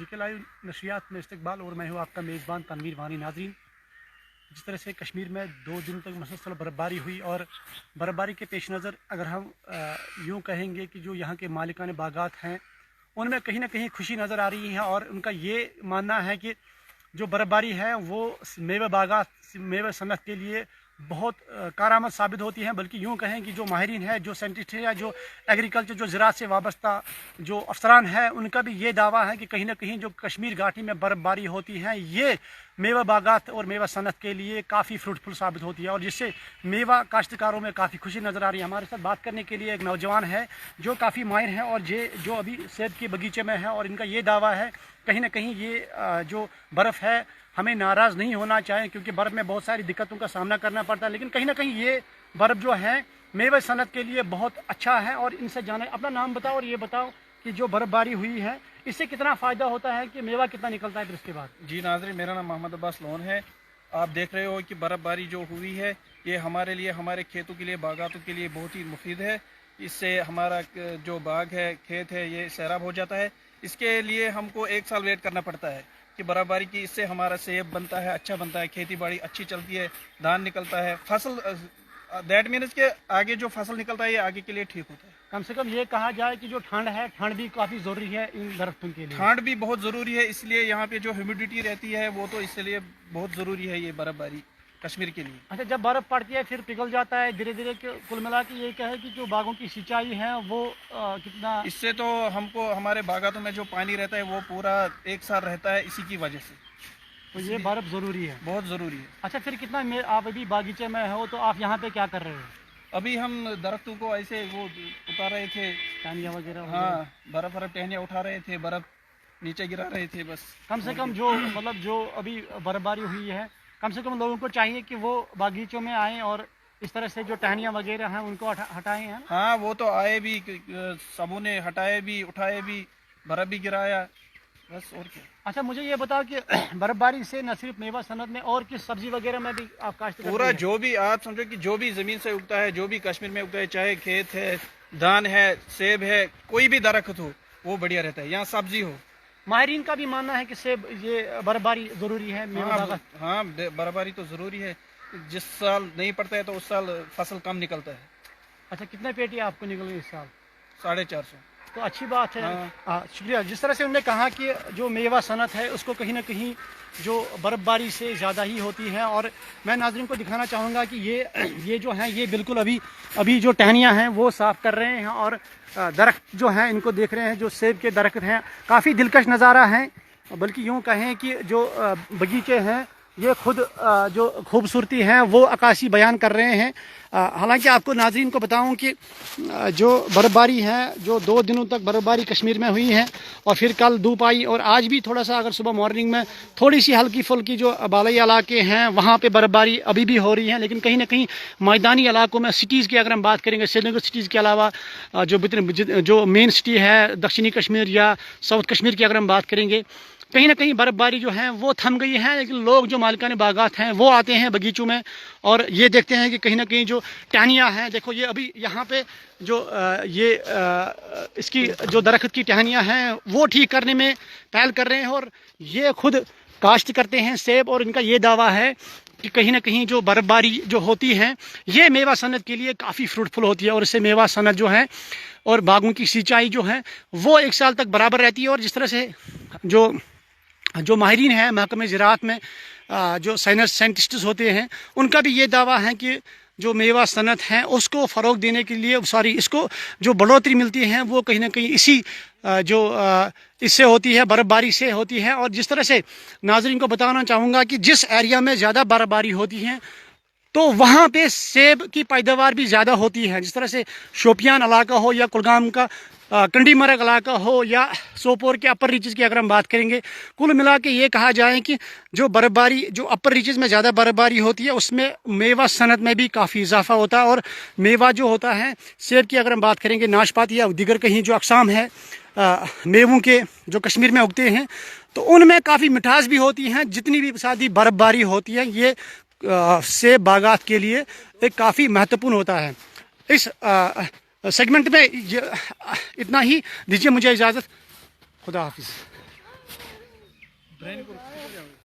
GK live नशरियात में इस्तकबाल और मैं हूँ आपका मेज़बान तनवीर वानी। नाज़रीन, जिस तरह से कश्मीर में 2 दिन तक मुसलसल बर्फ़बारी हुई और बर्फ़बारी के पेश नज़र अगर हम यूँ कहेंगे कि जो यहाँ के मालिकान बागात हैं उनमें कहीं ना कहीं खुशी नज़र आ रही है और उनका ये मानना है कि जो बर्फ़बारी है वो मेवे बागात मेवे सनत के लिए बहुत कारआमद साबित होती हैं। बल्कि यूँ कहें कि जो माहिरीन है, जो साइंटिस्ट है या जो एग्रीकल्चर जो ज़राअत से वाबस्ता जो अफसरान है, उनका भी ये दावा है कि कहीं ना कहीं जो कश्मीर घाटी में बर्फ़बारी होती है ये मेवा बागात और मेवा सनत के लिए काफ़ी फ्रूटफुल साबित होती है और जिससे मेवा काश्तकारों में काफ़ी खुशी नज़र आ रही है। हमारे साथ बात करने के लिए एक नौजवान है जो काफ़ी माहिर है और जो अभी सेब के बगीचे में है और इनका ये दावा है कहीं ना कहीं ये जो बर्फ़ है हमें नाराज़ नहीं होना चाहिए क्योंकि बर्फ़ में बहुत सारी दिक्कतों का सामना करना पड़ता है, लेकिन कहीं ना कहीं ये बर्फ़ जो है मेवे सनत के लिए बहुत अच्छा है। और इनसे जाने, अपना नाम बताओ और ये बताओ कि जो बर्फ़बारी हुई है इससे कितना फ़ायदा होता है कि मेवा कितना निकलता है फिर इसके बाद। जी नाज़रीन, मेरा नाम मोहम्मद अब्बास लोन है। आप देख रहे हो कि बर्फ़बारी जो हुई है ये हमारे लिए, हमारे खेतों के लिए, बागातों के लिए बहुत ही मुफीद है। इससे हमारा जो बाग है, खेत है, ये सैराब हो जाता है। इसके लिए हमको 1 साल वेट करना पड़ता है कि बर्फ़बारी की, इससे हमारा सेब बनता है, अच्छा बनता है, खेती बाड़ी अच्छी चलती है, धान निकलता है, फसल दैट मीन्स के आगे जो फसल निकलता है ये आगे के लिए ठीक होता है। कम से कम ये कहा जाए कि जो ठंड है, ठंड भी काफ़ी ज़रूरी है इन दरख्तों के लिए। ठंड भी बहुत ज़रूरी है, इसलिए यहाँ पे जो ह्यूमिडिटी रहती है वो तो इसलिए बहुत ज़रूरी है ये बर्फ़बारी कश्मीर के लिए। अच्छा, जब बर्फ़ पड़ती है फिर पिघल जाता है धीरे धीरे, कुल मिला के ये क्या है कि जो बागों की सिंचाई है वो कितना, इससे तो हमको हमारे बागातों में जो पानी रहता है वो पूरा 1 साल रहता है, इसी की वजह से तो ये बर्फ़ ज़रूरी है, बहुत ज़रूरी है। अच्छा, फिर कितना आप अभी बागीचे में हो तो आप यहाँ पे क्या कर रहे हो? अभी हम दरख्तों को ऐसे वो उतार रहे थे, टहनियाँ वगैरह। हाँ, बर्फ़ टहनियाँ उठा रहे थे, बर्फ़ नीचे गिरा रहे थे बस। कम से कम जो मतलब जो अभी बर्फ़बारी हुई है, कम से कम लोगों को चाहिए कि वो बागीचों में आएँ और इस तरह से जो टहनियाँ वगैरह हैं उनको हटाएं हैं। हाँ, वो तो आए भी, सबों ने हटाए भी, उठाए भी, बर्फ़ भी गिराया, बस और क्या। अच्छा, मुझे ये बताओ कि बर्फ़बारी से न सिर्फ मेवा सनत में और किस सब्जी वगैरह में भी आप काश्त करते हैं? पूरा जो भी आप समझो कि जो भी ज़मीन से उगता है, जो भी कश्मीर में उगता है, चाहे खेत है, धान है, सेब है, कोई भी दरख्त हो वो बढ़िया रहता है, यहाँ सब्जी हो। माहिरीन का भी मानना है कि सेब ये बर्फ़बारी ज़रूरी है मेवा बागात। हाँ, बर्फ़बारी तो ज़रूरी है। जिस साल नहीं पड़ता है तो उस साल फसल कम निकलता है। अच्छा, कितने पेटी आपको निकले इस साल? 450। तो अच्छी बात है। हाँ। शुक्रिया। जिस तरह से उन्होंने कहा कि जो मेवा सनत है उसको कहीं ना कहीं जो बर्फ़बारी से ज़्यादा ही होती है और मैं नाज़रीन को दिखाना चाहूँगा कि ये जो हैं ये बिल्कुल अभी जो टहनियाँ हैं वो साफ़ कर रहे हैं और दरख्त जो हैं इनको देख रहे हैं। जो सेब के दरख्त हैं काफ़ी दिलकश नज़ारा है, बल्कि यूँ कहें कि जो बगीचे हैं ये खुद जो खूबसूरती है वो अक्कासी बयान कर रहे हैं। हालांकि आपको नाज़रीन को बताऊं कि जो बर्फ़बारी है, जो 2 दिनों तक बर्फ़बारी कश्मीर में हुई है और फिर कल धूप आई और आज भी थोड़ा सा, अगर सुबह मॉर्निंग में थोड़ी सी हल्की फुल्की जो बालाई इलाके हैं वहाँ पे बर्फ़बारी अभी भी हो रही है, लेकिन कहीं ना कहीं मैदानी इलाकों में, सिटीज़ की अगर हम बात करेंगे, श्रीनगर सिटीज़ के अलावा जो मेन सिटी है दक्षिणी कश्मीर या साउथ कश्मीर की अगर हम बात करेंगे, कहीं ना कहीं बर्फ़बारी जो है वो थम गई है। लेकिन लोग जो मालिकान बागात हैं वो आते हैं बगीचों में और ये देखते हैं कि कहीं ना कहीं जो टहनियाँ हैं, देखो ये अभी यहाँ पे जो इसकी जो दरख्त की टहनियाँ हैं वो ठीक करने में पहल कर रहे हैं और ये खुद काश्त करते हैं सेब और इनका ये दावा है कि कहीं ना कहीं जो बर्फ़बारी जो होती है ये मेवा सनत के लिए काफ़ी फ्रूटफुल होती है और इससे मेवा सनत जो है और बागों की सिंचाई जो है वो 1 साल तक बराबर रहती है। और जिस तरह से जो माहिरीन हैं महकमे ज़राअत में, जो साइंटिस्ट्स होते हैं, उनका भी ये दावा है कि जो मेवा सनत है उसको फ़रोग देने के लिए, इसको जो बढ़ोतरी मिलती है वो कहीं ना कहीं इससे होती है, बर्फ़बारी से होती है। और जिस तरह से नाज़रीन को बताना चाहूँगा कि जिस एरिया में ज़्यादा बर्फ़बारी होती है तो वहाँ पे सेब की पैदावार भी ज़्यादा होती है। जिस तरह से शोपियान इलाका हो या कुलगाम का कंडी मरग इलाका हो या सोपोर के अपर रीचज़ की अगर हम बात करेंगे, कुल मिला के ये कहा जाए कि जो बर्फ़बारी जो अपर रीचज़ में ज़्यादा बर्फ़बारी होती है उसमें मेवा सनत में भी काफ़ी इजाफा होता है। और मेवा जो होता है, सेब की अगर हम बात करेंगे, नाशपाती या दीगर कहीं जो अक़साम है मेवों के जो कश्मीर में उगते हैं तो उनमें काफ़ी मिठास भी होती हैं। जितनी भी सादी बर्फ़बारी होती है ये सेब बागात के लिए एक काफ़ी महत्वपूर्ण होता है। इस सेगमेंट में इतना ही, दीजिए मुझे इजाज़त, खुदा हाफिज़। ڈرین کو